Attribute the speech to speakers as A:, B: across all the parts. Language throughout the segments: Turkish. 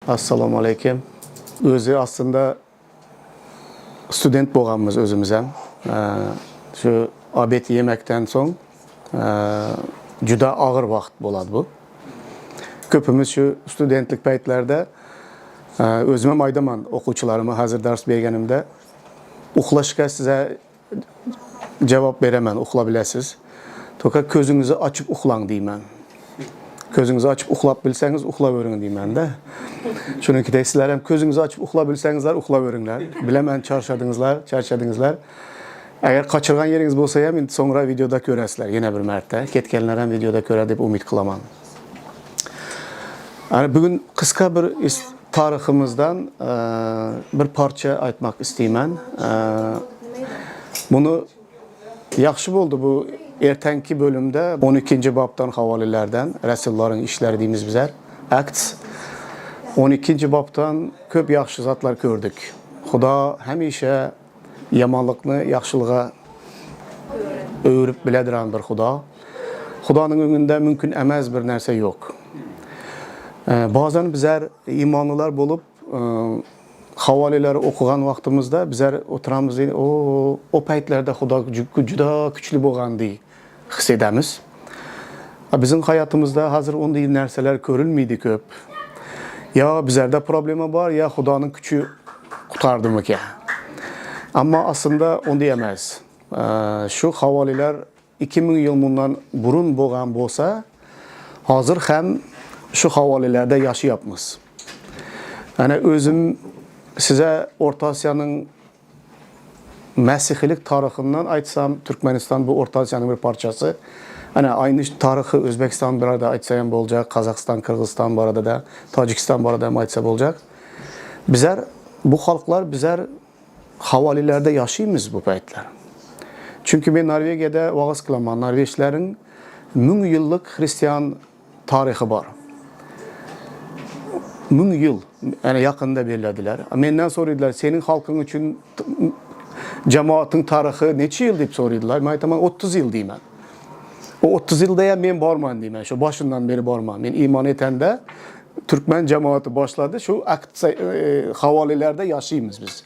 A: Assalamu alaykum. Özü aslında student bo'lganmiz o'zimiz ham. Shu obed yemekten so'ng juda og'ir vaqt bo'ladi bu. Ko'pimiz shu studentlik paytlarida o'zim ham aytaman o'quvchilarimga hozir dars berganimda uxlashga size javob beraman, uxlab bilasiz. To'ka ko'zingizni ochib uxlang deyman. Ko'zingizni ochib uxlab bilsangiz uxlavering deyman-da. Shuningdek sizlar ham ko'zingizni ochib uxlab bilsangizlar uxlaveringlar. Bilaman charchadingizlar. Agar qochirgan yeringiz bo'lsa ham endi so'ngra videoda ko'rasizlar yana bir marta. Ketganlar ham videoda ko'radi deb umid qilaman. Bugun qisqa bir tariximizdan bir parcha aytmak isteyman. Bunu yaxshi bo'ldi bu ertanki bölümde 12. babdan havalelerden Resulların işleri deyimiz bizler. Acts 12. babdan köp yaxşı zatlar gördük. Xudo hamisha yamanlıqni yaxşılığa öğürüp bilediren bir Xudo. Xudoning önünde mümkün emas bir narsa yok. Bazen bizler imanlılar bulup havaleleri okugan vaktimizde bizler oturamız deydi, o paytlerde Xudo juda kuchli bo'lgandi his edemiz. Bizim hayatımızda hazır onday narsalar ko'rilmaydi köp. Ya bizlerde problemi var ya Xudoning kuchi qutardimi ki. Ama aslında onday emas. Şu havaleler 2000 yıl bundan burun bo'lgan bo'lsa, hazır hem şu havalelerde yaşayapmiz. Yani özüm size Orta Asya'nın Mesihilik tarihinden aytsam, Türkmenistan bu Orta Asya'nın bir parçası. Hani aynı tarihi Özbekistan bir arada aytsam olacak, Kazakistan, Kırgızistan bu arada da, Tacikistan bu arada hem aytsam olacak. Bizler, bu halklar bizler havalilerde yaşayımız bu paytlar. Çünkü ben Norvegia'da vaaz kılaman, Norveçlerin 1000 yıllık Hristiyan tarihi var. 1000 yıl, yani yakında belirlediler. Benden soruyorlar, senin halkın için cemaatin tarihi neçe yıl deyip soruyorlar. Ben aytamam 30 yıl diyeyim. O 30 yılda ya ben barman diyeyim. Şu başından beri barman. Ben iman etende Türkmen cemaati başladı. Şu havalelerde yaşayımız biz.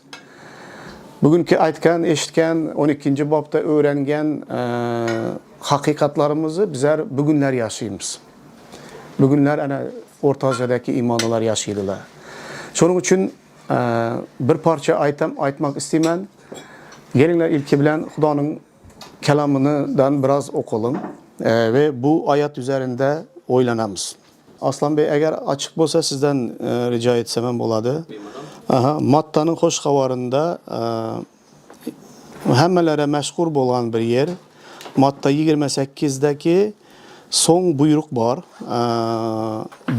A: Bugünkü aytken, eşitken, 12. babda öğrengen hakikatlarımızı bizler bugünler yaşayımız. Bugünler hani Orta Asya'daki imanlılar yaşaydılar. Şunun için bir parça aytmak isteymen. Gelinler ilki bilen Xudoning kelamından biraz okalım ve bu ayet üzerinde oylanamız. Aslan Bey eğer açık olsa sizden rica etsem boladı. Matta'nın hoş havarında hemmelere meşgul olan bir yer. Matta 28'deki son buyruk var.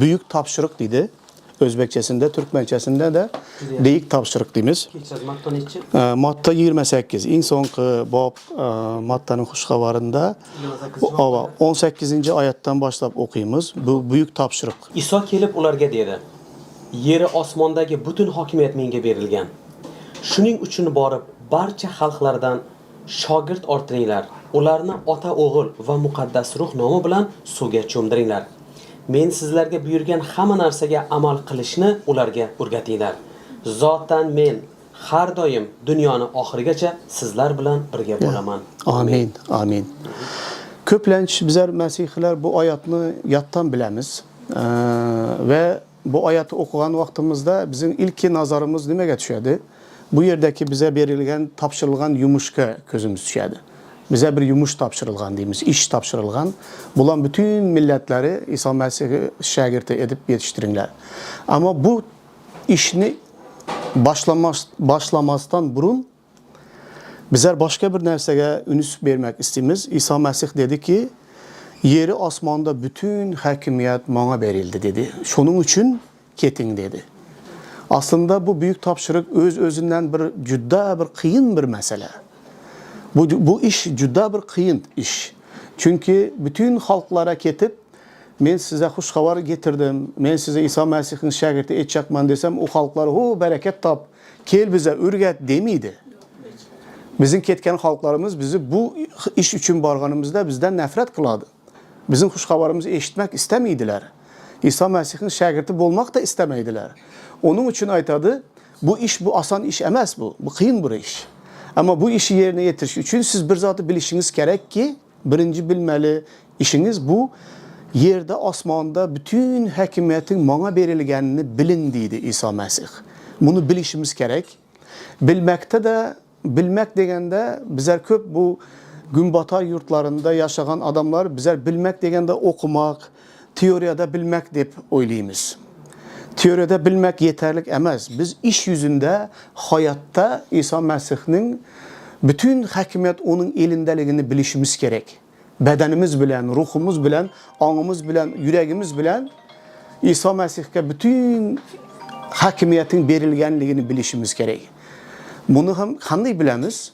A: Büyük tapşırık dedi. Özbekçesinde, Türkmençesinde de deyik tapşırık deyimiz. Matta 28. En son bab Matta'nın huşkavarında 18. ayetten başlayıp okuyumuz. Bu büyük tapşırık.
B: İsa kelib ularga dedi. Yeri osmondagi butun hokimiyat menga berilgan. Shuning uchun borib barcha xalqlardan shogird orttiringlar. Ularni ota o'g'il va muqaddas ruh nomi bilan suvga cho'mdiringlar. Men sizlarga buyurgan hamma narsaga amal qilishni ularga o'rgatinglar. Zotan men har doim dunyoni oxirigacha sizlar bilan birga bo'laman.
A: Amin. Amin. Köplenç bizler Mesihler bu ayetini yattan bilemiz. Ve bu ayeti okuyan vaktimizde bizim ilk nazarımız nime geçiyordu? Bu yerdeki bize verilgen, tapşırılgan yumuşka közümüz düşüyordu. Bize bir yumuş tapşırılgan deyimiz, iş tapşırılgan. Bulan bütün milletleri İsa Mesih'i şagirti edip yetiştirinler. Ama bu işini başlamazdan burun bizler başka bir nersege ünüs vermek istemiz. İsa Mesih dedi ki, yeri asmanda bütün hakimiyet bana verildi dedi. Şunun için ketin dedi. Aslında bu büyük tapşırık özünden bir cüda bir kıyın bir mesele. Bu iş cüda bir kıyın iş. Çünkü bütün halklara ketip men size hoş haber getirdim. Men size İsa Mesih'in şagirti edecekman desem o halklar o bereket tap kel bize ürget demiydi. Bizim ketken halklarımız bizi bu iş için barganımızda bizden nefret kıladı. Bizim hoş haberimizi eşitmek istemiydiler. İsa Məsih'in şagirdi olmak da istemeydiler. Onun için aytadı, bu iş bu asan iş emas bu. Bu kıyın bir iş. Ama bu işi yerine yetiriş için siz bir zatı bilişiniz gerek ki birinci bilmeli işiniz bu yerde asmanda bütün hakimiyetin bana verilgenini bilin dedi İsa Məsih. Bunu bilişimiz gerek. Bilmekte de bilmek degende bizler köp bu günbatar yurtlarında yaşayan adamlar bizler bilmek degende okumak, teoriyada bilmek deyip oylayımız. Teoriyada bilmek yeterlik emez. Biz iş yüzünde, hayatta İsa Məsih'nin bütün hakimiyet onun elindeligini bilişimiz gerek. Bedenimiz bilen, ruhumuz bilen, anımız bilen, yüreğimiz bilen İsa Məsih'e bütün hakimiyetin verilgenliğini bilişimiz gerek. Bunu hem kanday bilemiz.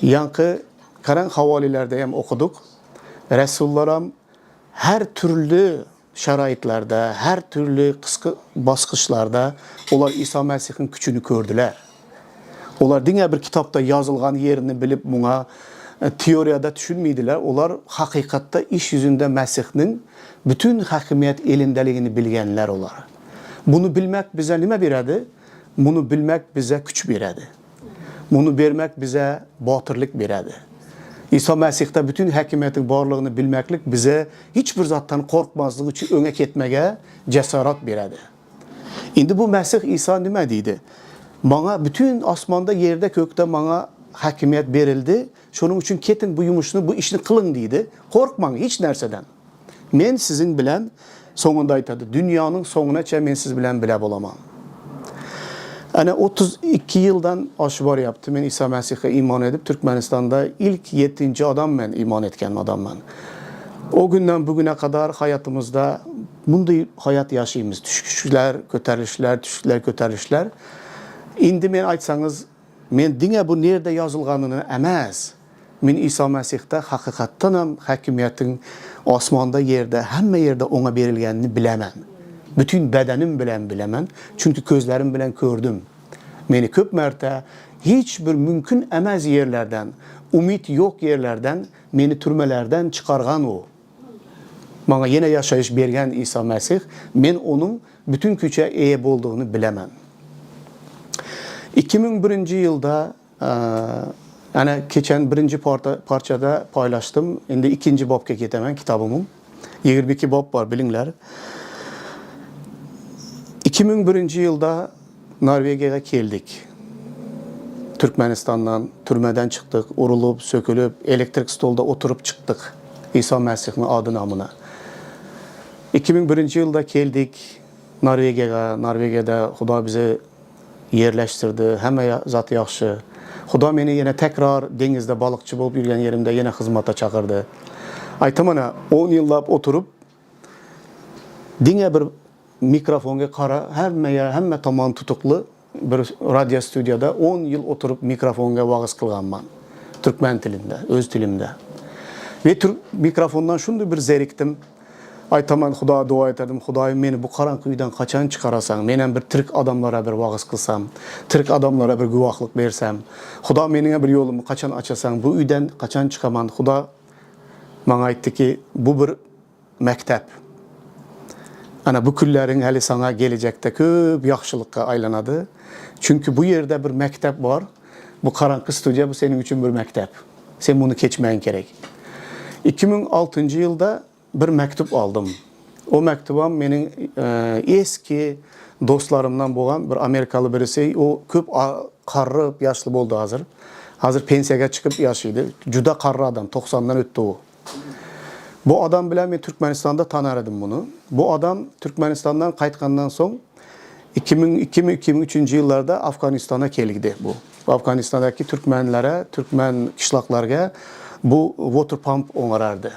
A: Yankı karan havalilerde hem okuduk. Resullaram her türlü şaraitlerde, her türlü kıskı baskışlarda onlar İsa Məsih'in küçüğünü gördüler. Onlar dünya bir kitapta yazılgan yerini bilip buna teoriyada düşünmeydiler. Onlar hakikatta iş yüzünde Məsih'nin bütün hakimiyet elindeliğini bilgenler olar. Bunu bilmek bize nime biredi? Bunu bilmek bize güç biredi. Bunu vermek bize batırlık biredi. İsa Məsih'te bütün hakimiyetin varlığını bilmeklik bize hiçbir zattan korkmazlığı için öne ketmeye cesaret biredi. Şimdi bu Məsih İsa nime deydi? Bana bütün asmanda, yerde, kökte bana hakimiyet verildi. Şunun için ketin bu yumuşunu, bu işini kılın deydi. Korkmayın hiç nerseden. Men sizin bilen sonunda aytadı. Dünyanın sonuna çe men siz bilen bile olamam. Yani 32 yıldan aşıbar yaptım. Ben İsa Məsih'e iman edip Türkmenistan'da ilk 7. adam ben iman etken adam ben. O günden bugüne kadar hayatımızda bunday hayat yaşayımız. Düşüşler, köterilişler, düşüşler, köterilişler. İndi men aytsanız, men dine bu nerede yazılganını emez. Men İsa Məsih'te hakikatten hem hakimiyetin osmanda yerde, hemme yerde ona verilgenini bilemem. Bütün bedenim bilen bilemem. Çünkü gözlerim bilen gördüm. Meni köp merte hiçbir mümkün emez yerlerden, umut yok yerlerden, meni türmelerden çıkargan o. Bana yine yaşayış bergen İsa Məsih, men onun bütün güce eyip olduğunu bilemem. 2001 yılda yani geçen birinci parçada paylaştım. Şimdi ikinci babka getemem kitabımın. 22 bab var bilinler. 2001 yılda Norvegia'ya geldik. Türkmenistan'dan, türmeden çıktık. Urulup, sökülüp, elektrik stolda oturup çıktık. İsa Məsih'in adı namına. 2001 yılda geldik Norvegia'ya. Norvegia'da Huda bizi yerleştirdi. Hem zatı yaxşı. Huda beni yine tekrar denizde balıkçı bulup yürüyen yerimde yine hizmata çağırdı. Aytamana 10 yıllap oturup dine bir mikrofonga qara, hemme tamam tutuklu bir radyo stüdyoda 10 yıl oturup mikrofonga vağız kılganman. Türkmen tilinde, öz tilimde. Ve mikrofondan şunday bir zeriktim. Aytaman Huda dua ederdim. Hudayım beni bu karanlık uydan kaçan çıkarasan, menen bir Türk adamlara bir vağız kılsam, Türk adamlara bir güvahlık versem, Huda menine bir yolumu kaçan açasan, bu uydan kaçan çıkaman. Huda bana aytdı ki bu bir mektep. Ana bu küllerin hali sana gelecekte köp yaxşılıkka aylanadı. Çünkü bu yerde bir mektep var. Bu karanlık stüdyo bu senin için bir mektep. Sen bunu geçmeyen gerek. 2006 yılda bir mektup aldım. O mektubam benim eski dostlarımdan boğan bir Amerikalı birisi. O köp qarrı yaşlı oldu hazır. Hazır pensiyaga çıkıp yaşıydı. Juda qarrı adam. 90'dan öttü o. Bu adam bilen ben Türkmenistan'da tanırdım bunu. Bu adam Türkmenistan'dan kaytkandan son 2002-2003 yıllarda Afganistan'a geldi bu. Afganistan'daki Türkmenlere, Türkmen kışlaklarga bu water pump onarardı.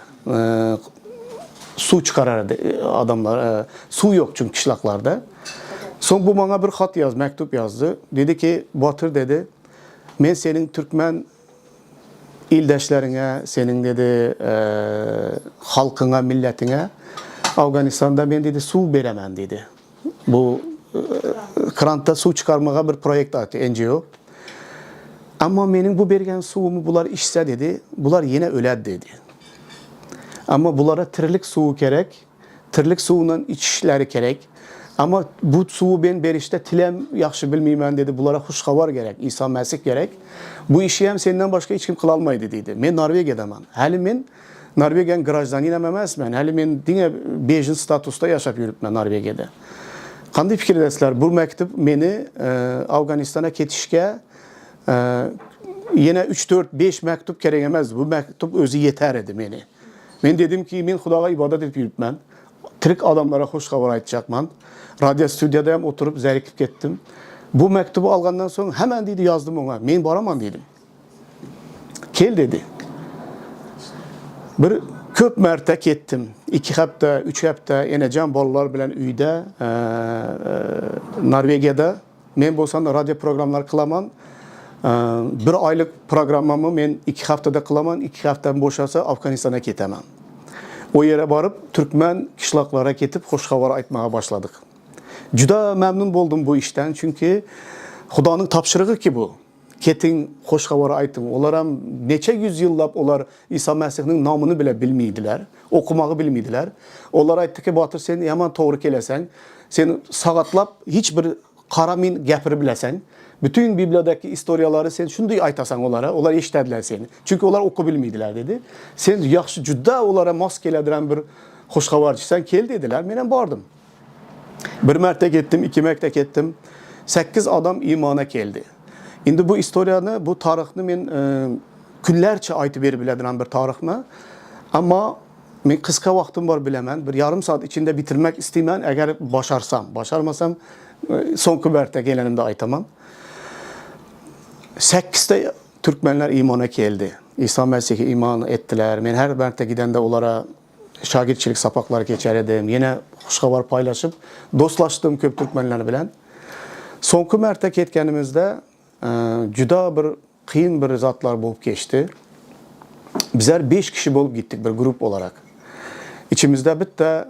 A: Su çıkarardı adamlar. Su yok çünkü kışlaklarda. Son bu bana bir hat yaz, mektup yazdı. Dedi ki, Batır dedi, ben senin Türkmen ildeşlerine, senin dedi halkına, milletine Afganistan'da ben dedi su veremem dedi. Bu kranta su çıkarmaya bir proyekt attı NGO. Ama benim bu bergen suumu bular içse dedi, bular yine öler dedi. Ama bulara tirilik suyu gerek, tirlik suvundan içişleri gerek. Ama bu suvu ben berişte tilem yaxşı bilmeymen dedi. Bunlara hoş xabar gerek. İsa Mesih gerek. Bu işi hem senden başka hiç kim kılalmaydı dedi. Men Norvegiyadan. Hali men Norvegiyan grajdaniyam emasman. Hali men dine bejin statusda yaşap yürüpmen Norvegiyada. Qanday fikirdesizlar? Bu mektub meni Afganistan'a ketishga yine 3-4-5 mektup gerek emas. Bu mektup özü yeter edi meni. Men dedim ki men Xudoga ibodat edip yürüpmen. Tirik adamlara hoş xabar aytacakman. Radyo stüdyoda hem oturup zerikip gittim. Bu mektubu algandan sonra hemen dedi yazdım ona. Men baraman dedim. Kel dedi. Bir köp mərtə ketdim. 2 hafta, 3 hafta eneceğim balalar bilen üyde Norvegiyada. Men bolsam radyo programlar kılaman. Bir aylık programımı men 2 haftada kılaman. 2 haftadan boşasa Afganistan'a ketemem. O yere barıp Türkmen kışlaklara ketip hoş xabar aytmağa başladık. Juda memnun boldum bu işten çünkü Xudanın tapşırığı ki bu. Ketin hoş xabar aytım. Onlar hem neçe yüzyıllap onlar İsa Mesih'nin namını bile bilmiydiler. Okumağı bilmiydiler. Onlar aytdı ki Batır sen hemen doğru kelesen. Sen sağatlap hiçbir karamin gepiri bilesen. Bütün Biblia'daki istoriyaları sen şunday aytasan onlara. Onlar eşitediler seni. Çünkü onlar oku bilmiydiler dedi. Sen yaxşı juda onlara maskelediren bir hoş xabarcı sen kel dediler. Menem bardım. Bir mərtə getdim, 2 mərtə getdim. 8 adam imana geldi. İndi bu istoriyanı, bu tarixni men günlərcə aytıb verib bilədirəm bir tarixni. Amma men qısqa vaxtım var biləmən. Bir yarım saat içinde bitirmek istəyəm əgər başarsam. Başarmasam sonki mərtə gələnimdə aytamam. 8'de Türkmenler imana geldi. İsa Mesih'i iman ettiler. Men her mərtə gidəndə onlara şagirtçilik sapakları geçerdim. Yine xabar paylaşıp dostlaştım köp Türkmenler bilen. Sonki mərtə ketkenimizde juda bir kıyın bir zatlar bulup geçti. Bizler 5 kişi bulup gittik bir grup olarak. İçimizde bitte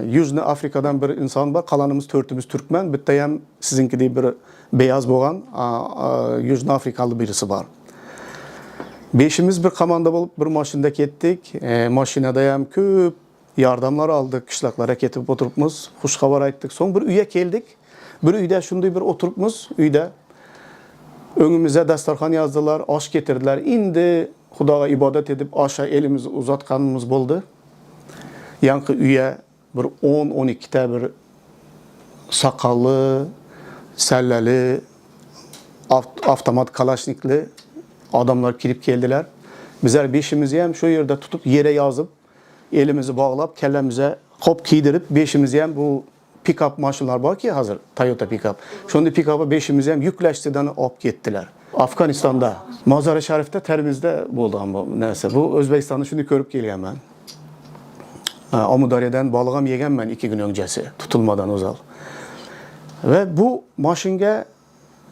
A: Yüzne Afrika'dan bir insan var. Kalanımız 4'ümüz Türkmen. Bitte hem sizinki de bir beyaz boğan Yüzne Afrikalı birisi var. 5'imiz bir komanda bulup bir maşında kettik. Maşinada hem köp yardımlar aldık. Kışlaklara ketip oturupmuz. Hoş xabar ayttık. Son bir üye geldik. Bir üyde şunday bir oturupmuz. Üyde önümüze dastarxan yazdılar. Aş getirdiler. İndi Xudoga ibodat edip aşağı elimizi uzatkanımız buldu. Yankı üye bir 10-12'te bir sakallı, selleli, avtomat kalaşnikli adamlar kirip geldiler. Bizler 5'imizi hem şu yerde tutup yere yazıp elimizi bağlayıp kellemize hop giydirip 5'imizi hem bu pick-up maşınlar var ki hazır Toyota pick-up. Şunda pick-up'ı 5'imizi hem yükleştirden alıp gittiler. Afganistan'da Mazar-ı Şerif'te terimizde buldu ama neyse bu Özbekistan'da şunu görüp geliyorum ben. Amudarya'dan balığam yegen ben 2 gün öncesi tutulmadan uzal. Ve bu maşinge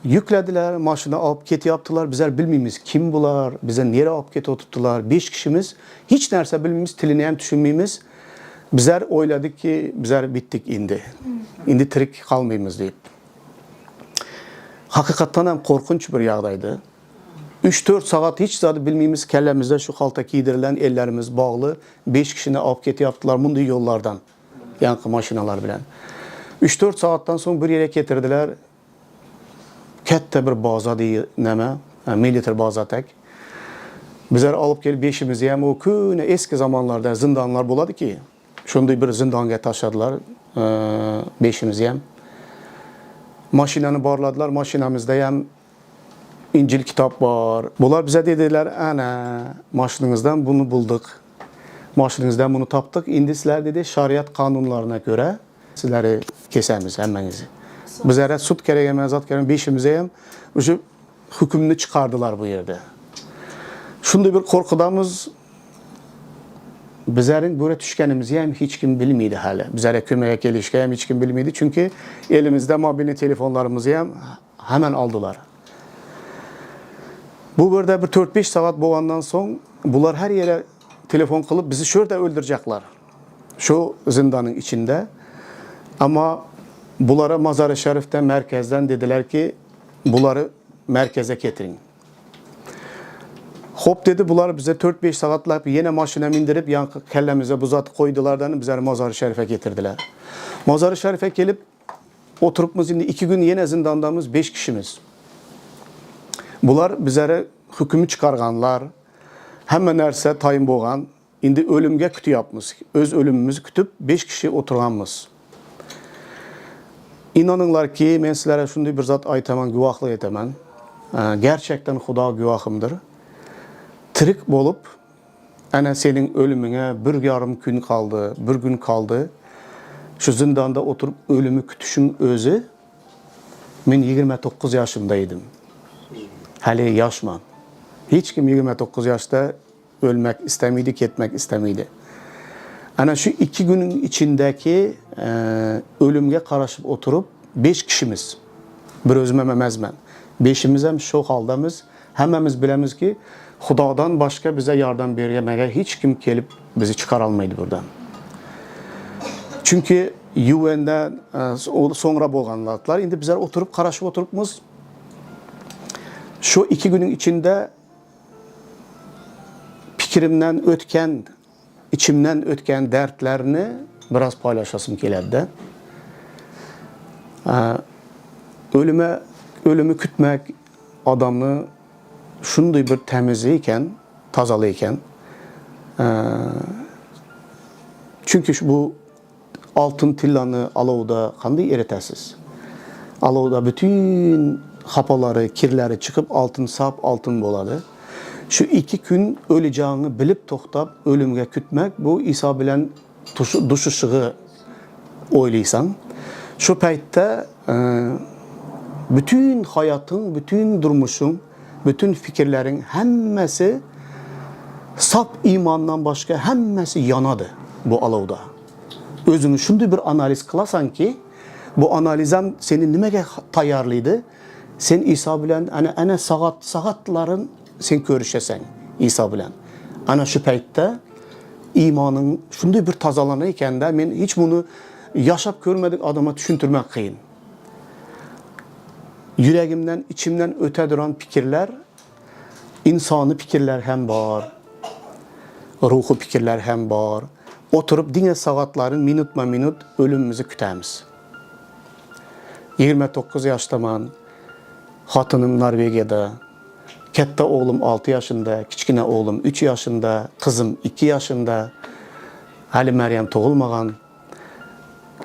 A: yüklediler, maşına alıp keti yaptılar. Bizler bilmemiz kim bular, bize nereye alıp keti oturttular. 5 kişimiz hiç nerse bilmemiz, tilini hem düşünmemiz. Bizler oyladık ki bizler bittik indi. İndi tirik kalmayımız deyip. Hakikaten hem korkunç bir yağdaydı. 3-4 saat hiç zaten bilmemiz kellemizde şu halta giydirilen ellerimiz bağlı. 5 kişine alıp keti yaptılar bunday yollardan. Yankı maşinalar bilen. 3-4 saatten sonra bir yere getirdiler. Katta bir baza diye neme, militer baza tek. Bizler alıp gelip 5'imizi hem o küne eski zamanlarda zindanlar buladı ki. Şunday bir zindanga taşıdılar 5'imizi hem. Maşinanı barladılar, maşinamızda hem İncil kitap var. Bunlar bize dediler, ana maşınınızdan bunu bulduk. Maşınınızdan bunu taptık. İndi sizler dedi şariat kanunlarına göre sizleri kesemiz hemmenizi. Bizlere sut gerek, mezat gerek, 5'imize hem şu hükümünü çıkardılar bu yerde. Şunda bir korkudamız bizlerin buraya düşkenimizi hem hiç kim bilmiydi hala. Bizlere kömeye gelişke hem hiç kim bilmiydi. Çünkü elimizde mobilni telefonlarımızı hem hemen aldılar. Bu burada bir 4-5 saat boğandan son bunlar her yere telefon kılıp bizi şurada öldürecekler. Şu zindanın içinde. Ama bunlara Mazar-ı Şerif'ten, merkezden dediler ki bunları merkeze getirin. Hop dedi, bunlar bize 4-5 saatlap yine maşına mindirip yan kellemize bu zat koydulardan bizleri Mazar-ı Şerif'e getirdiler. Mazar-ı Şerif'e gelip oturup şimdi 2 gün yine zindandamız 5 kişimiz. Bunlar bizlere hükümü çıkarganlar, hemen nerse tayin boğan, indi ölümge kütü yapmış. Öz ölümümüzü kütüp 5 kişi oturganmız. İnanınlar ki ben sizlere şunday bir zat aytaman, güvahlık etemen. Gerçekten Huda güvahımdır. Tirik bolup, ana senin ölümüne bir yarım gün kaldı, bir gün kaldı. Şu zindanda oturup ölümü kütüşün özü, ben 29 yaşındaydım. Hali yaşman. Hiç kim 29 yaşta ölmek istemiydi, ketmek istemiydi. Ana şu 2 günün içindeki ölümge karışıp oturup 5 kişimiz, bir özüm ememezmen. 5'imiz hem şok haldamız, hemimiz bilemiz ki Hudadan başka bize yardım vermeye hiç kim gelip bizi çıkaralmaydı buradan. Çünkü UN'den sonra boğanlatlar, indi bizler oturup karışıp oturupmuz. Şu 2 günün içinde fikrimden ötken, içimden ötken dertlerini biraz paylaşasım geledi. Ölümü kütmek adamı şunday bir temizliyken, tazalıyken, çünkü bu altın tillanı alovda kanday eritesiz. Alovda bütün hapaları, kirleri çıkıp altın sap altın boladı. Şu 2 gün öleceğini bilip toxtab ölümge kütmek bu İsa bilen duşuşığı oyluysan. Şu paytda bütün hayatın, bütün durmuşun, bütün fikirlerin hemmesi sap imandan başka hemmesi yanadı bu alovda. Özünü şunday bir analiz kılasan ki bu analizem senin nimege tayarlıydı? Sen İsa bilen ana saatların sen görüşesen İsa bilen. Ana şu paytda imanın şunday bir tazalanırken de men hiç bunu yaşap görmedik adama düşüntürmek kıyın. Yüreğimden, içimden öte duran fikirler, insani fikirler hem var, ruhu fikirler hem var. Oturup dine saatlerin minutma minut ölümümüzü kütemiz. 29 yaştaman, hatınım Norveç'de, katta oğlum 6 yaşında, kiçkine oğlum 3 yaşında, kızım 2 yaşında, hali Meryem doğulmagan.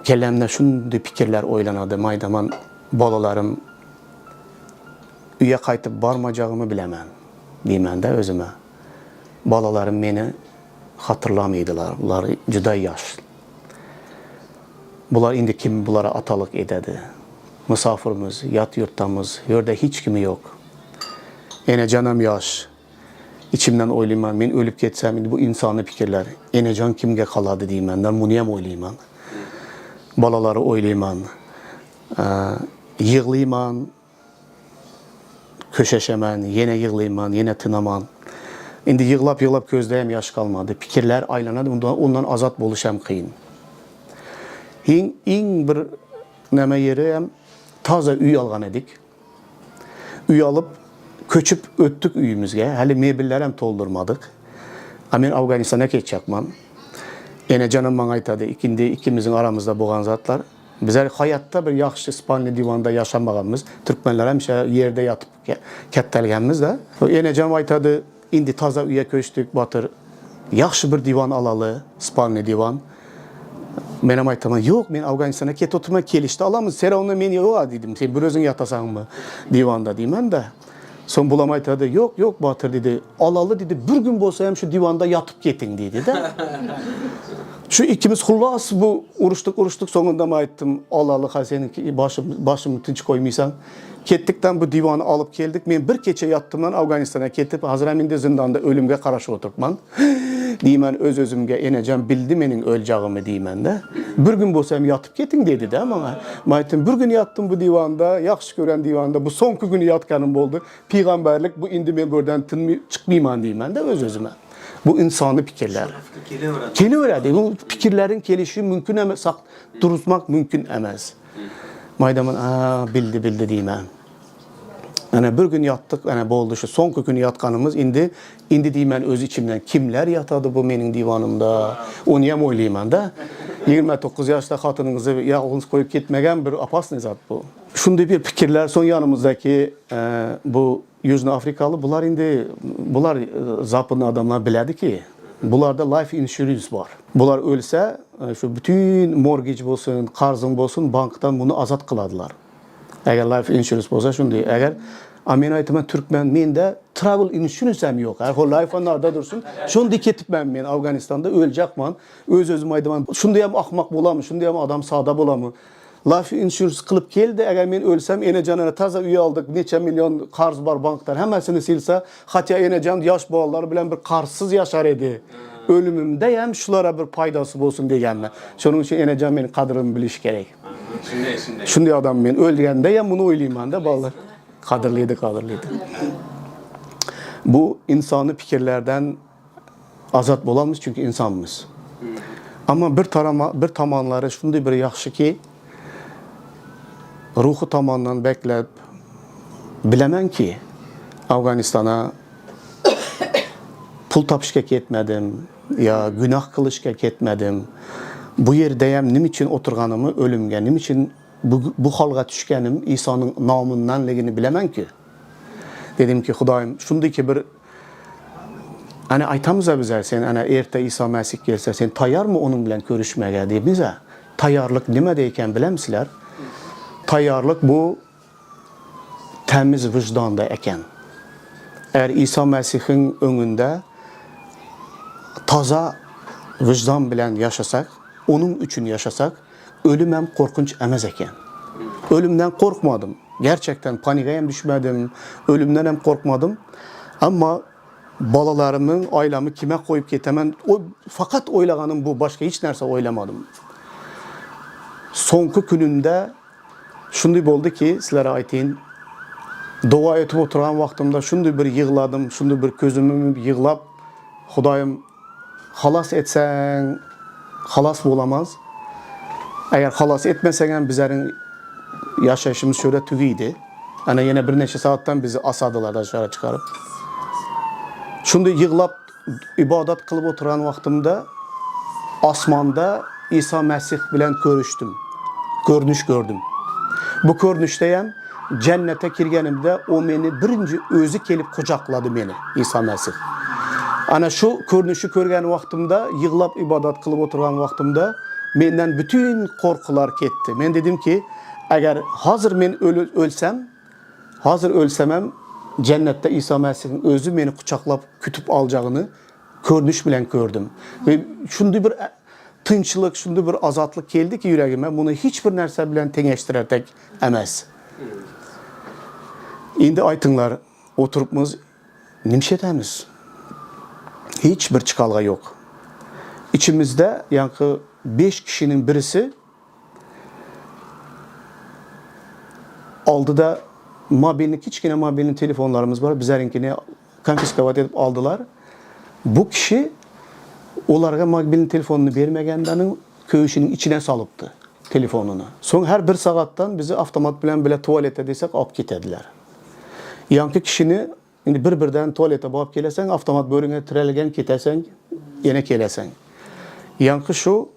A: Kellemde şunday fikirler oylanadı, maydaman balalarım üye kaytıp barmacağımı bilemem, deymen de özüme. Balalarım beni hatırlamaydılar, bunlar cüda yaşlı. Bunlar indi kim bunlara atalık ededi. Misafirimiz, yat yurttamız, yörde hiç kimi yok. Ene canım yaş. İçimden oylayman, men ölüp getsem indi bu insani fikirler. Ene can kimge kaladı deymenden, bunu hem oylayman. Balaları oylayman. Yığlayman. Köşeşemen, yine yığlayman, yine tınaman. Indi yığlap gözleyem yaş kalmadı. Fikirler aylanadı, ondan azat boluşam kıyın. İn bir neme yeri hem taza üy algan edik. Üy alıp köçüp öttük üyümüzge. Hali mebiller hem toldurmadık. Amin Afganistan'a geçecekman. Yine canım bana aytadı. İkimizin aramızda boğan zatlar. Bizler hayatta bir yaxşı İspanya divanda yaşamağımız, Türkmenler hemşe yerde yatıp kettelgenimiz de. Yine canım aytadı. İndi taza üye köçtük batır. Yaxşı bir divan alalı, İspanya divan. Benim aytamam, yok men Afganistan'a ket oturma kelişti alamız. Sera onu men yok dedim. Sen bir özün yatasan mı divanda diyeyim de. Son bulamaytadı. Yok batır dedi. Alalı dedi. Bir gün bolsa hem şu divanda yatıp getin dedi de. Şu ikimiz hullas bu uruştuk sonunda mı ayttım. Alalı ha senin başımı tinç koymaysan. Kettikten bu divanı alıp geldik. Ben bir gece yattımdan Afganistan'a ketip hazır eminde zindanda ölümge karşı oturtman. Deymen öz özümge eneceğim bildi menin öleceğimi deymen de. Bir gün bolsam yatıp ketin dedi de ama maytım bir gün yattım bu divanda, yaxşı gören divanda bu sonku günü yatkanım oldu. Peygamberlik bu indi men buradan çıkmayman deymen de öz özüme. Bu insani fikirler. Geliveradi. Bu fikirlerin gelişi mümkün emez, durutmak mümkün emez. Maydaman bildi deymen. Yani bir gün yattık, yani boldu şu son gün yatkanımız, indi deymen öz içimden kimler yatadı bu menin divanımda, onu hem oylayman da. 29 yaşta hatınınızı yalnız koyup gitmegen bir apasını zat bu. Şunday bir fikirler son yanımızdaki bu Yüzün Afrikalı, bunlar zapın adamlar biledi ki, bularda life insurance var. Bunlar ölse, şu bütün mortgage bolsun, karzın bolsun, banktan bunu azat kıladılar. Eğer life insurance bolsa şunday, eğer amen aytıman Türkmen, mende travel insurance hem yok. Eğer o life anlarda dursun, şunday ketip men Afganistan'da ölecekman, özüm aydıman, şunday hem ahmak bolamı, şunday hem adam sağda bolamı. Life insurance kılıp geldi, eğer men ölsem, enecanına taza üye aldık, neçe milyon karz var banklar, hemesini silse, hatta enecan yaş boğaları bilen bir karsız yaşar edi. Ölümümde hem şulara bir paydası olsun degenme. Şunun için enecan benim kadrımı biliş gerek. Şunday adam men öldüğende hem bunu oylayman da bağlar. Kadırlıydı. Bu insanı fikirlerden azat bolamız çünkü insanımız. Ama bir tamanları şunday bir yaxşı ki, ruhu tamandan beklep, bilemen ki Afganistan'a pul tapışka ketmedim, ya günah kılışka ketmedim. Bu yerdeyim, nim için oturganımı ölümge, nim için bu halga düşkenim İsa'nın namından legini bilemen ki. Dedim ki Hudayım, şunday ki bir hani aytamıza bize sen ana erte İsa Mesih gelse sen tayar mı onun bilen görüşmeye diye bize. Tayarlık nimedeyken bilemsizler? Tayarlık bu temiz vicdanda eken. Eğer İsa Mesih'in önünde taza vicdan bilen yaşasak, onun için yaşasak, ölüm hem korkunç emez eken. Ölümden korkmadım. Gerçekten panikaya hem düşmedim. Ölümden hem korkmadım. Ama balalarımın ailemi kime koyup getemem. Fakat oylaganım bu. Başka hiç nerse oylamadım. Sonku gününde şunday oldu ki sizlere aytayım. Dua etip oturan vaktimde şunday bir yığladım. Şunday bir gözümü yığlap Hudayım halas etsen halas olamaz. Eğer halas etmesen bizlerin yaşayışımız şöyle tügüydü. Yani yine bir neçe saatten bizi asadılar da dışarı çıkarıp. Şunday yığlap ibadet kılıp oturan vaktimde asmanda İsa Mesih bilen görüştüm. Görünüş gördüm. Bu görünüşteyim cennete kirgenimde o beni birinci özü gelip kucakladı beni İsa Mesih. Ana şu görünüşü görgen vaktimde yığlap ibadet kılıp oturan vaktimde menden bütün korkular ketti. Ben dedim ki eğer hazır ben ölsemem cennette İsa Mesih'in özü beni kucaklap kütüp alacağını görünüş bilen gördüm. Ve şunday bir tınçlık, şunday bir azatlık geldi ki yüreğime bunu hiçbir nerse bilen tengeştirerek emez. Indi aytınlar oturupmuz nimşetemiz. Hiçbir çıkalga yok. İçimizde yankı 5 kişinin birisi aldı da kiçkine mobilin telefonlarımız var. Bizlerinkini konfiskavat edip aldılar. Bu kişi onlara mobilin telefonunu vermegenlerin köyüşünün içine salıptı telefonunu. Son her bir saattan bizi avtomat bilen bile tuvalete desek alıp gitediler. Yankı kişini birden tuvalete bakıp gelesen avtomat bölüne tirelgen ketesen yine gelesen. Yankı şu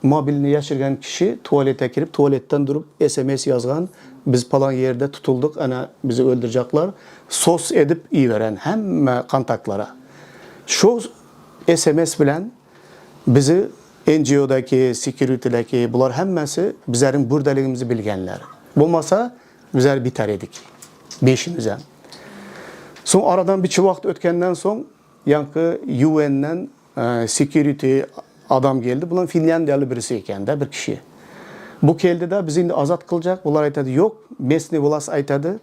A: mobilini yaşırgan kişi tuvalete girip tuvaletten durup SMS yazgan biz falan yerde tutulduk ana bizi öldürecekler. Sos edip iyi veren hem kontaklara. Şu SMS bilen bizi NGO'daki, security'deki bunlar hemmesi bizlerin buradaligimizi bilgenler. Bulmasa bizler biter edik. Beşimize. Son aradan bir vakt ötkenden son yankı UN'den security adam geldi. Bunun Finlandiyalı birisi iken de bir kişi. Bu geldi de bizi azat kılacak. Bunlar aytadı yok. Mesni bulas aytadı.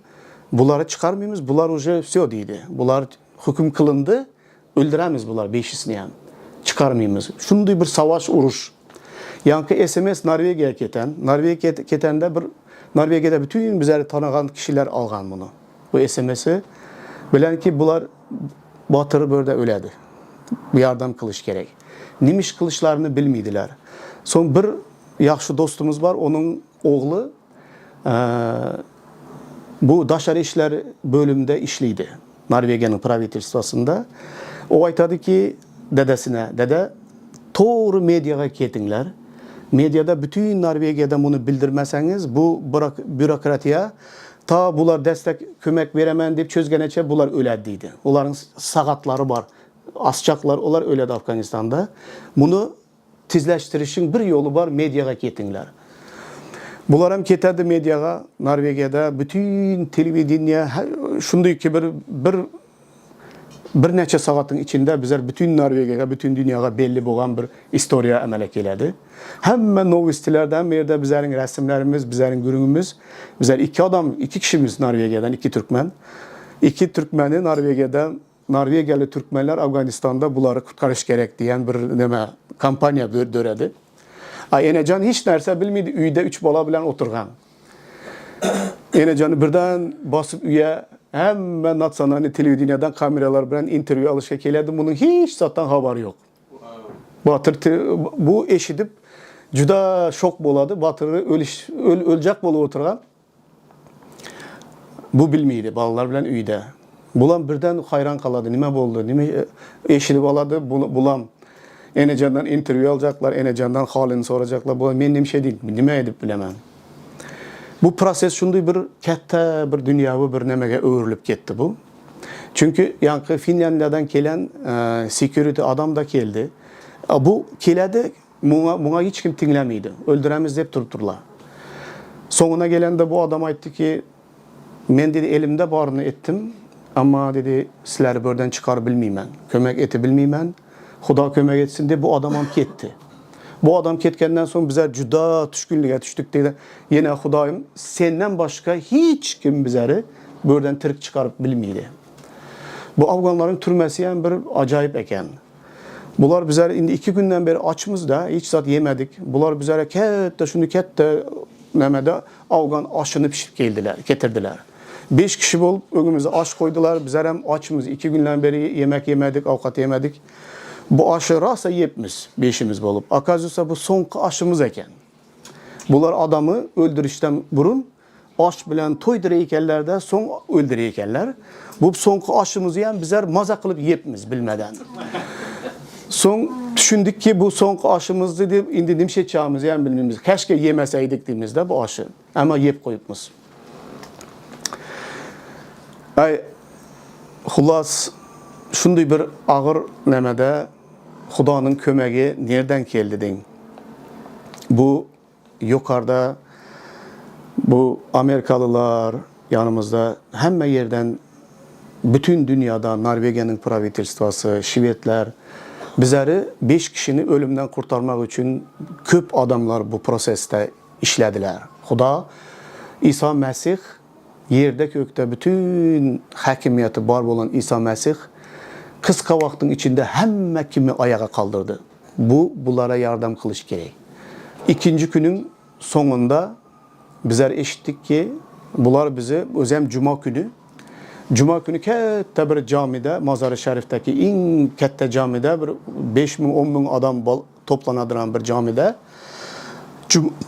A: Bunları çıkarmayımız. Bunlar уже все deydi. Bunlar hüküm kılındı. Öldüremiz bunlar beşisini yani. Çıkarmayımız. Şunday bir savaş uruş. Yankı SMS Norvegiya keten. Norvegiya ketende Norvegiyada bütün bizleri tanıgan kişiler algan bunu. Bu SMS'i. Bilen ki bunlar batırı böyle öledi. Bir yardım kılış gerek. Nimiş kılışlarını bilmiydiler. Son bir yaxşı dostumuz var. Onun oğlu bu Daşarı işler bölümünde işliydi. Norvegiyanın pravительствосында. O aytadı ki dedesine, dede doğru medyaya ketingler. Medyada bütün Norvegiyada bunu bildirmeseniz bu bürokratiya ta bular destek kömek veremem deyip çözgeneçe bular ölediydi. Onların saatları var. Asçaklar onlar öledi Afganistan'da. Bunu tizleştirişin bir yolu var, medyaya ketingler. Bular hem ketedi medyaya, Norvegiyada bütün televideniye şunday ki bir neçe saatın içinde bizler bütün Norvegiyaga, bütün dünyaya belli olan bir istoriya emele keledi. Hemen novostilerden hem yerde bizlerin resimlerimiz, bizlerin görünümüz, bizler iki kişimiz Norvegiya'dan, iki Türkmen. İki Türkmeni Norvegiyalı Türkmenler Afganistan'da bunları kurtarış gerek diyen bir kampanya döredi. Enecan hiç nerse bilmedi, üyde 3 bala bilen oturgan. Enecan'ı birden basıp üye hemen natsanani televizyondan kameralar bilen interview alışa keledi. Bunun hiç zaten haberi yok. Bu eşidip juda şok boladı. Batırı ölecek bolu oturgan. Bu bilmeydi. Balalar bilen üyde. Bulam birden hayran kaladı. Nime boldu? Nime eşidip aladı? Bulam. Enecan'dan interview alacaklar. Enecan'dan halini soracaklar. Bu benim şey değil. Nime edip bilemem. Bu proses şunday bir katta bir dünyavi bir nemege öğürülüp gitti bu. Çünkü yankı Finlandiya'dan gelen security adam da geldi. Bu keledi buna hiç kim dinlemiydi. Öldüremiz deyip durdular. Sonuna gelen de bu adam ayttı ki men dedi elimde barını ettim ama dedi sizleri buradan çıkar bilmeymen. Kömek eti bilmeymen. Xuda kömek etsin diye bu adamam ketti. Bu adam ketkenden sonra bizler juda düşkünlüğe düştük dedi. Yine Xudayım senden başka hiç kim bizleri buradan tirik çıkarıp bilmeydi. Bu Afganların türmesi yani bir acayip eken. Bular bizler indi 2 günden beri açımız da hiç zat yemedik. Bular bizlere kette nemede Afgan aşını pişip geldiler, getirdiler. 5 kişi olup önümüze aş koydular. Bizler hem açımız 2 günden beri yemek yemedik, avukat yemedik. Bu aşı rasa yepmiz, 5'imiz olup. Akazüsa bu son aşımız eken. Bular adamı öldürüşten burun aş bilen toyduraykenler de son öldüraykenler. Bu son aşımızı yani bizler maza kılıp yepmiz bilmeden. Son düşündük ki bu son aşımızdı deyip indi nimşe çağımız yani bilmemiz. Keşke yemeseydik dediğimizde bu aşı. Ama yep koyupmiz. Xulas şunday bir ağır nemede Xudanın kömeği nereden geldi deyin. Bu yukarıda bu Amerikalılar yanımızda hemen yerden bütün dünyada Norvegiyanın pravительствосы, Şvedler bizleri 5 kişini ölümden kurtarmak için köp adamlar bu proseste işlediler. Xuda İsa Mesih yerde kökte bütün hakimiyeti var olan İsa Mesih kısa vaktin içinde hemen kimi ayağa kaldırdı. Bunlara yardım kılış gerek. 2. günün sonunda bizler eşittik ki bunlar bizi özem Cuma günü kette bir camide, Mazar-ı Şerif'teki en kette camide bir 5 bin 10 bin adam toplanadıran bir camide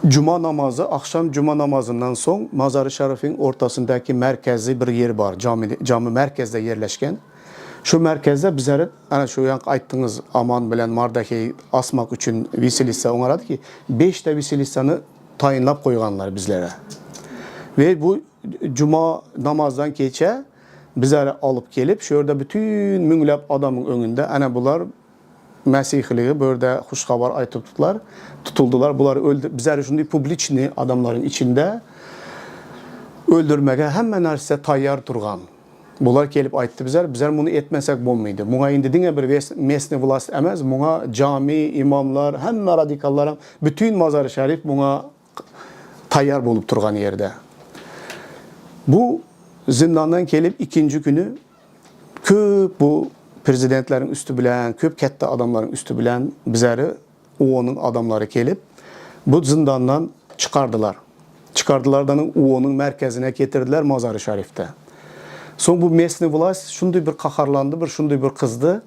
A: Cuma namazı, akşam Cuma namazından son Mazar-ı Şerif'in ortasındaki merkezi bir yer var. Cami merkezde yerleşken. Şu merkezde bizler ana şu yank ayttığınız aman bilen mardaki asmak için visilisa onaradı ki 5 de visilisanı tayinlap koyganlar bizlere. Ve bu Cuma namazdan geçe bizlere alıp gelip şurada bütün münglep adamın önünde ana bunlar Mesihliği böyle hoş haber aytıp tutuldular. Bunlar öldü. Bizler şunday publiçni adamların içinde öldürmeye hemen herse tayyar durgan. Bunlar gelip aytdı bizler bunu etmesek olmaydı. Buna indi dine bir mesne vlast emez. Buna cami, imamlar, hem radikallar, bütün Mazar-ı Şerif buna tayyar bulup durgan yerde. Bu zindandan gelip 2. günü köp bu prezidentlerin üstü bilen, köp kette adamların üstü bilen bizleri UO'nun adamları gelip bu zindandan çıkardılar. Çıkardılardan UO'nun merkezine getirdiler Mazar-ı Şerif'te. Son bu mesni vlast şunday bir kaharlandı, şunday bir kızdı.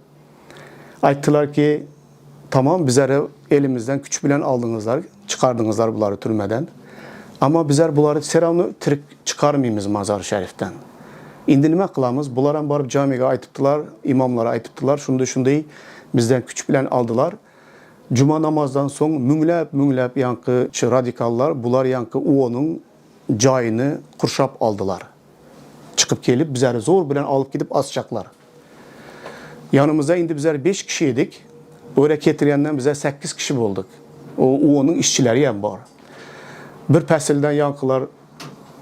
A: Ayttılar ki tamam bizleri elimizden küç bilen aldınızlar, çıkardınızlar bunları türmeden. Ama bizler bunları seramını tirik çıkarmayımız Mazar-ı Şerif'ten. İndi nima qilamiz? Bular ham borib camiga aytibdilar, imomlar aytibdilar, shunday bizden kuch bilan aldılar. Cuma namazdan so'ng minglab yankı radikallar bular yankı uo'nun joyini qurshab aldılar. Çıkıp gelip bizleri zor bilen alıp gidip asacaklar. Yanımızda indi bizler 5 kişiydik. Öyle getirenden bize 8 kişi bulduk. Uo'nun işçileri hem var. Bir pesilden yankılar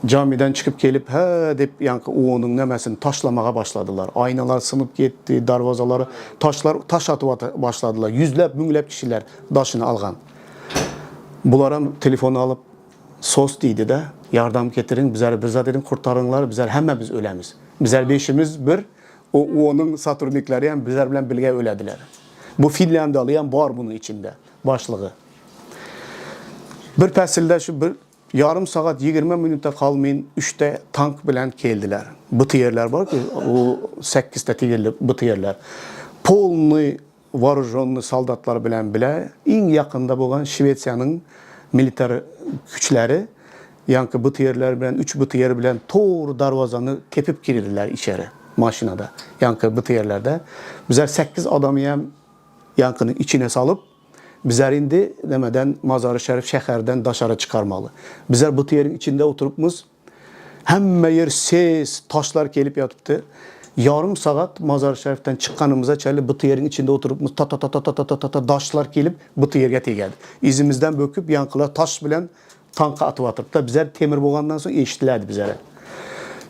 A: camiden çıkıp gelip he deyip yankı uo'nun nemesini taşlamaya başladılar. Aynalar sınıp gitti, darvazaları taş atıp başladılar. Yüzlep, minglep kişiler taşını algan. Bunlara telefonu alıp sos deydi de yardım getirin, bize dedim kurtarınlar, bizler hemen biz ölemiz. Bizler beşimiz bir, uo'nun Saturnikleri hem bizler bilen bilge ölediler. Bu Finlandiyalı hem var bunun içinde, başlığı. Bir pesilde şu bir yarım saat 20 minutta kalmayın 3'te tank bilen geldiler. Bıtı yerler var ki o 8'te tigirli bıtı yerler. Polni varujonlu soldatlar bilen bile en yakında olan Şvetsiyanın militer güçleri yankı bıtı yerler bilen 3 bıtı yer bilen doğru darvazanı tepip girdiler içeri maşinada. Yankı bıtı yerlerde. Bizler 8 adamı hem yankının içine salıp bizler indi demeden Mazar-ı Şerif şehirden dışarı çıkarmalı. Bizler bu yerin içinde oturupmuz. Hemme yer ses, taşlar gelip yatıptı. Yarım saat Mazar-ı Şerif'ten çıkanımıza çeli bu yerin içinde oturupmuz. Ta taşlar gelip bu yerge geldi. İzimizden böküp yankılar taş bilen tanka atıp atıp da bizler temir boğandan sonra eşittilerdi bizlere.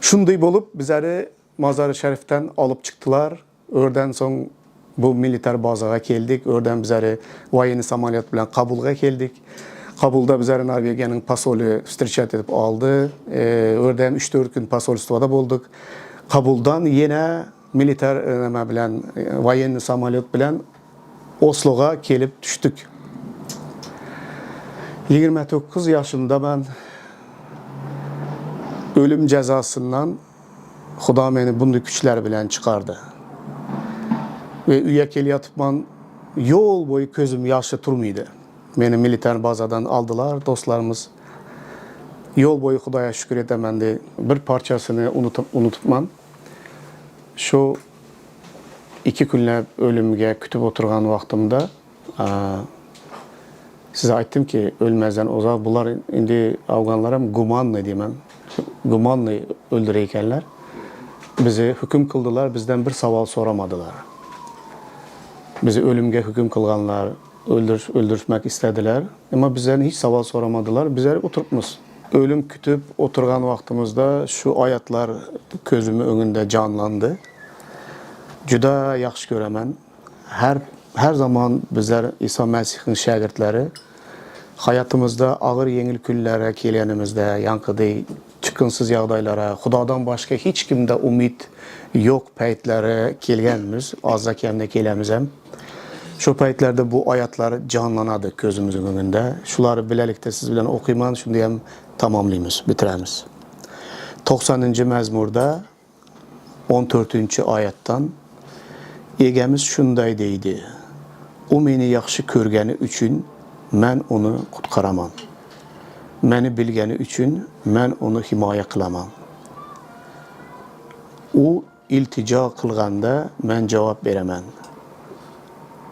A: Şunday bolup bizleri Mazar-ı Şerif'ten alıp çıktılar. Oradan sonra bu militer bazaga geldik. Oradan bizleri vayeni samolyot bilen Kabul'a geldik. Kabul'da bizleri Norvegiyanın pasolü встречать edip aldı. Oradan 3-4 gün pasolstvada bulduk. Kabul'dan yine militer bilen vayeni samolyot bilen Oslo'ga gelip düştük. 29 yaşımda ben ölüm cezasından Xuda beni bunday güçler bilen çıkardı. Ve üye yatıpman yol boyu közüm yaşı turmaydı. Beni militer bazadan aldılar dostlarımız. Yol boyu Xudaya şükür edemendi. Bir parçasını unutupman. Şu 2 günlük ölümge kütüp oturgan vaktimde size aytdım ki ölmezden uzak bunlar indi Afganlara gumanlı diyemem. Gumanlı öldüreykenler. Bizi hüküm kıldılar, bizden bir saval soramadılar. Bizi ölümge hüküm kılganlar öldürmek istediler. Ama bizden hiç saval soramadılar. Bizler oturupmuz. Ölüm kütüp oturgan vaktimizde şu ayetler közümü önünde canlandı. Juda yaxşı göremen. Her zaman bizler İsa Mesih'in şagirdleri hayatımızda ağır yengil günlere kelgenimizde yankıda çıkınsız yağdaylara, Xudadan başka hiç kimde umut yok peytlere kelgenimiz, azda kemde kelemiz hem. Şu peytlerde bu ayetler canlanadı gözümüzün önünde. Şuları bilelikte siz bilen okuyman, şimdi hem tamamlayımız, bitiremiz. 90. mezmurda 14. ayetten Egemiz şunday deydi. O meni yaxşı körgeni üçün mən onu qutqaraman. Məni bilgəni üçün mən onu himayə qılaman. O iltica qılğanda mən cavab verəmən.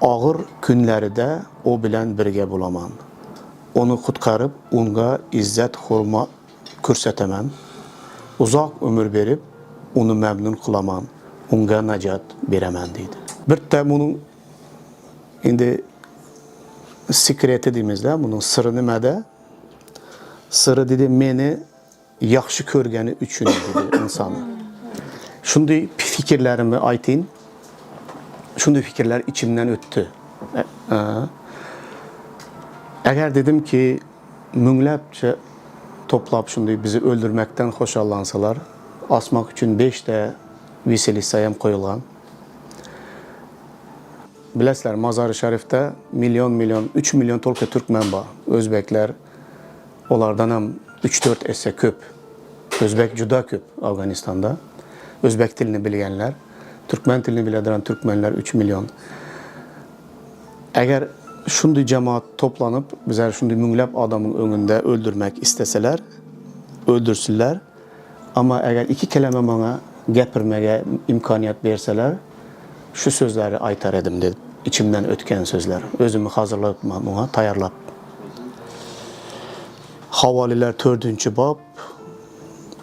A: Ağır günlərdə o bilən birgə bulaman. Onu qutqarıb onğa izzət xurma kürsətəmən. Uzaq ömür verib onu məmnun qılaman. Onğa nacat verəmən deydi. Bir də bunun indi sikreti deyimizdə, bunun sırrı nədə? Sırrı dedi, meni yaxşı körgəni üçün dedi insanı. Şunday fikirlərimi aytayım. Şunday fikirlər içimdən ötdü. Əgər dedim ki, minglabca toplab şunday bizi öldürməkdən xoşallansalar, asmaq üçün 5 də viselisayam qoyulğan. Bilesler Mazar-ı Şerif'te milyon 3 milyon tolka Türkmen var. Özbekler onlardan hem 3-4 esse köp. Özbek juda köp Afganistan'da. Özbek dilini bilgenler. Türkmen dilini bilen Türkmenler 3 milyon. Eğer Şunday cemaat toplanıp bizler şunday minglep adamın önünde öldürmek isteseler, öldürsünler. Ama eğer iki kelime bana gepirmeye imkaniyet verseler, şu sözleri aytar edim dedim. İçimden ötken sözler. Özümü hazırlayıp buna tayarlap. Havaliler 4. bab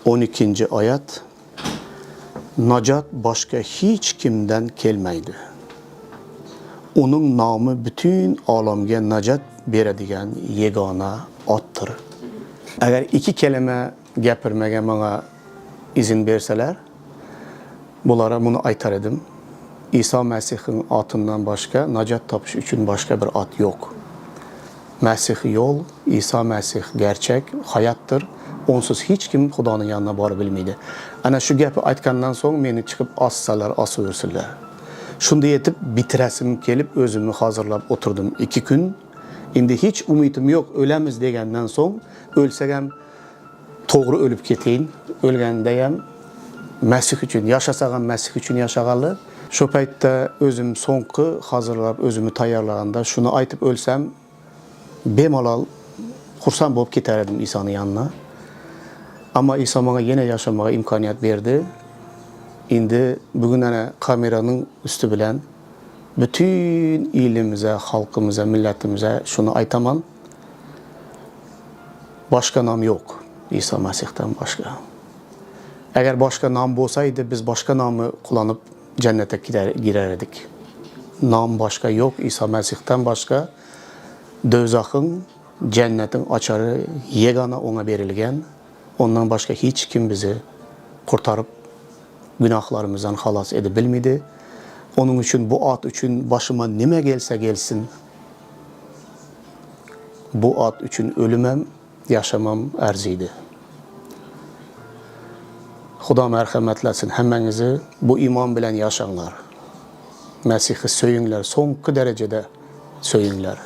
A: 12. ayet. Nacat başka hiç kimden kelmeydi. Onun namı bütün alamga nacat beradigan yegana attır. Eğer iki kelime gepirmege bana izin verseler, bunlara bunu aytar edim. İsa Mesih'in atından başka, nacat tapış için başka bir at yok. Mesih yol, İsa Mesih gerçek, hayattır. Onsuz hiç kim Xudanın yanına barabilmeydi. Ana şu gepi aytkandan soň meni çıkıp assalar, asıversizler. Şunda yetip bitiresim gelip özümü hazırlap oturdum 2 gün. Indi hiç umidim yok, ölemiz degenden soň, ölsegem toğru ölüp keteyin, ölgendeyem Mesih üçün, yaşasagam Mesih üçün yaşagalı. Şu paytda özüm soňky hazırlap, özümü tayarlaganda şunu aytıp ölsem, bemalal xursand bolup keter edim İsa'nın yanına. Ama İsa bana yine yaşamağa imkaniyet verdi. Indi bugün kameranın üstü bilen bütün ilimize, halkımıza, milletimize şunu aytaman. Başka nam yok İsa Mesih'ten başka. Eğer başka nam olsaydı biz başka namı kullanıp cennete girerdik. Nam başka yok İsa Mesih'ten başka. Dözakın, cennetin açarı yegana ona verilgen. Ondan başka hiç kim bizi kurtarıp günahlarımızdan halas edebilmedi. Onun için bu at için başıma nime gelse gelsin, bu at için ölümem, yaşamam erziydi. Xuda merhametlesin hemmenizi bu iman bilen yaşanlar. Mesih'i söyünler, soňky derecede söyünler.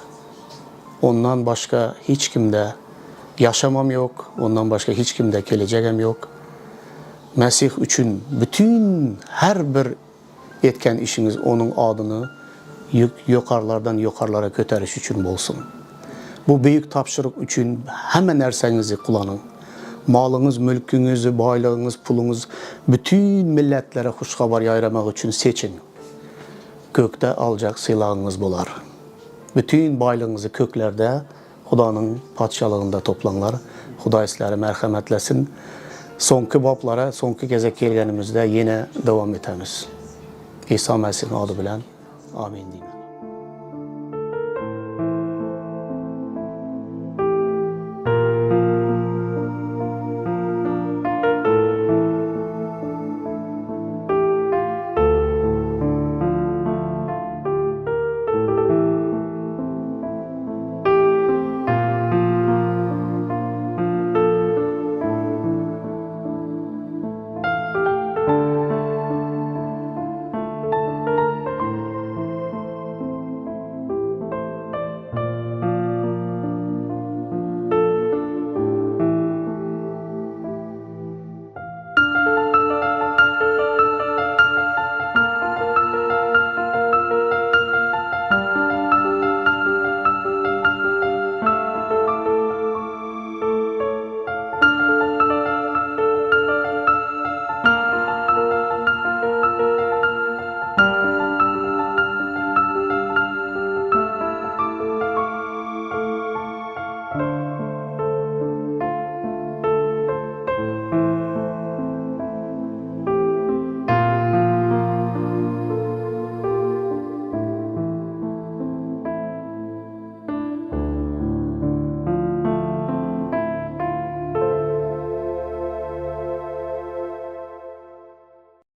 A: Ondan başka hiç kimde yaşamam yok, ondan başka hiç kimde geleceğim yok. Mesih üçün bütün her bir etken işiniz onun adını yukarılardan yukarılara götürüş için olsun. Bu büyük tapşırık için hemen ersenizi kullanın. Malınız, mülkünüz, baylığınız, pulunuz bütün milletlere hoş haber yayramak için seçin. Kökte alacak silahınız bular. Bütün baylığınızı köklerde Xudanın padşalığında toplanlar. Xuda sizleri merhametlesin. Soňky bablara, soňky gezek gelgenimizde yine devam etemiz. İsa Mesih'in adı bilen. Amin diyeyim.